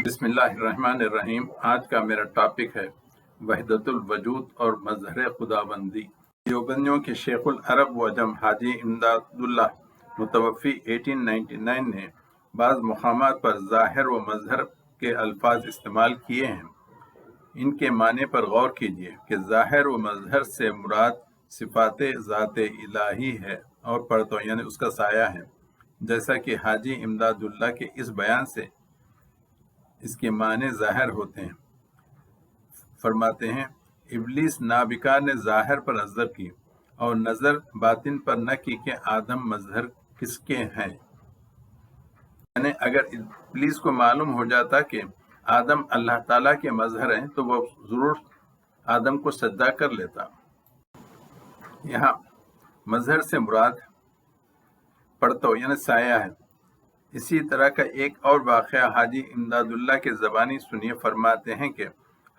بسم اللہ الرحمن الرحیم۔ آج کا میرا ٹاپک ہے وحدت الوجود اور مظہر خداوندی۔ دیوبندیوں کے شیخ العرب و عجم حاجی امداد اللہ متوفی 1899 نے بعض مقامات پر ظاہر و مظہر کے الفاظ استعمال کیے ہیں۔ ان کے معنی پر غور کیجیے کہ ظاہر و مظہر سے مراد صفات ذات الہی ہے اور پرتو یعنی اس کا سایہ ہے، جیسا کہ حاجی امداد اللہ کے اس بیان سے اس کے معنی ظاہر ہوتے ہیں۔ فرماتے ہیں ابلیس نابکار نے ظاہر پر نظر کی اور نظر باطن پر نہ کی کہ آدم مظہر کس کے ہیں۔ یعنی اگر ابلیس کو معلوم ہو جاتا کہ آدم اللہ تعالیٰ کے مظہر ہیں تو وہ ضرور آدم کو سجدہ کر لیتا۔ یہاں مظہر سے مراد پرتو یعنی سایہ ہے۔ اسی طرح کا ایک اور واقعہ حاجی امداد اللہ کے زبانی سنیے۔ فرماتے ہیں کہ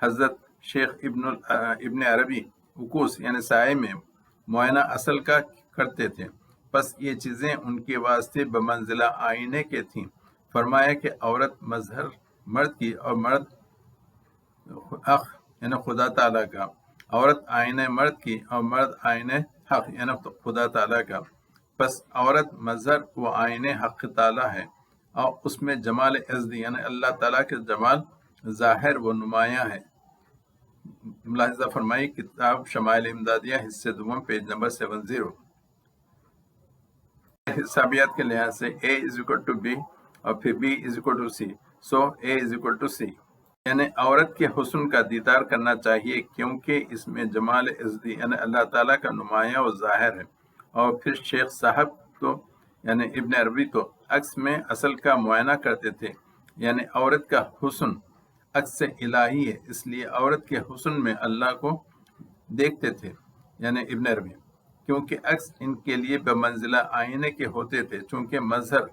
حضرت شیخ ابن عربی عکوس یعنی سائے میں معائنہ اصل کا کرتے تھے، پس یہ چیزیں ان کے واسطے بمنزلہ آئینے کے تھیں۔ فرمایا کہ عورت مظہر مرد کی اور مرد حق یعنی خدا تعالیٰ کا، عورت آئینہ مرد کی اور مرد آئینہ حق یعنی خدا تعالیٰ کا، پس عورت مظہر و آئینہ حق تعالیٰ ہے اور اس میں جمال ازلی یعنی اللہ تعالیٰ کے جمال ظاہر و نمایاں ہے۔ ملاحظہ فرمائی کتاب شمائل امدادیہ حصے دوم پیج نمبر 70۔ حسابیات کے لحاظ سے A = B اور پھر B = C، so A = C، یعنی عورت کے حسن کا دیدار کرنا چاہیے کیونکہ اس میں جمال ازلی یعنی اللہ تعالیٰ کا نمایاں و ظاہر ہے۔ اور پھر شیخ صاحب تو یعنی ابن عربی تو عکس میں اصل کا معائنہ کرتے تھے، یعنی عورت کا حسن عکس الہی ہے، اس لیے عورت کے حسن میں اللہ کو دیکھتے تھے، یعنی ابن عربی، کیونکہ عکس ان کے لیے بمنزلہ آئینے کے ہوتے تھے۔ چونکہ مظہر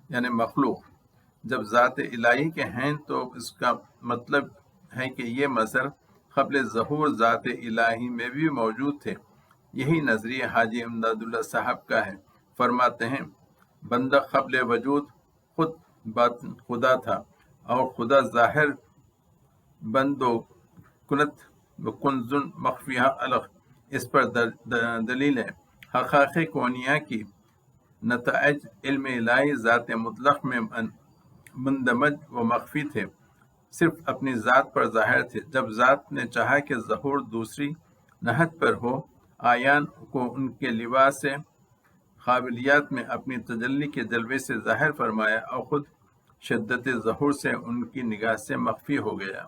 یعنی مخلوق جب ذات الہی کے ہیں تو اس کا مطلب ہے کہ یہ مظہر قبل ظہور ذات الہی میں بھی موجود تھے۔ یہی نظریہ حاجی امداد اللہ صاحب کا ہے۔ فرماتے ہیں بندہ قبل وجود خود باطن خدا تھا اور خدا ظاہر بند و کنت و کنزن مخفیہ الگ۔ اس پر دلیل ہے حقائق کونیہ کی نتائج علم الہی ذات مطلق میں مندمج و مخفی تھے، صرف اپنی ذات پر ظاہر تھے۔ جب ذات نے چاہا کہ ظہور دوسری نہت پر ہو، آیان کو ان کے لباس سے قابلیات میں اپنی تجلی کے جلوے سے ظاہر فرمایا اور خود شدت ظہور سے ان کی نگاہ سے مخفی ہو گیا۔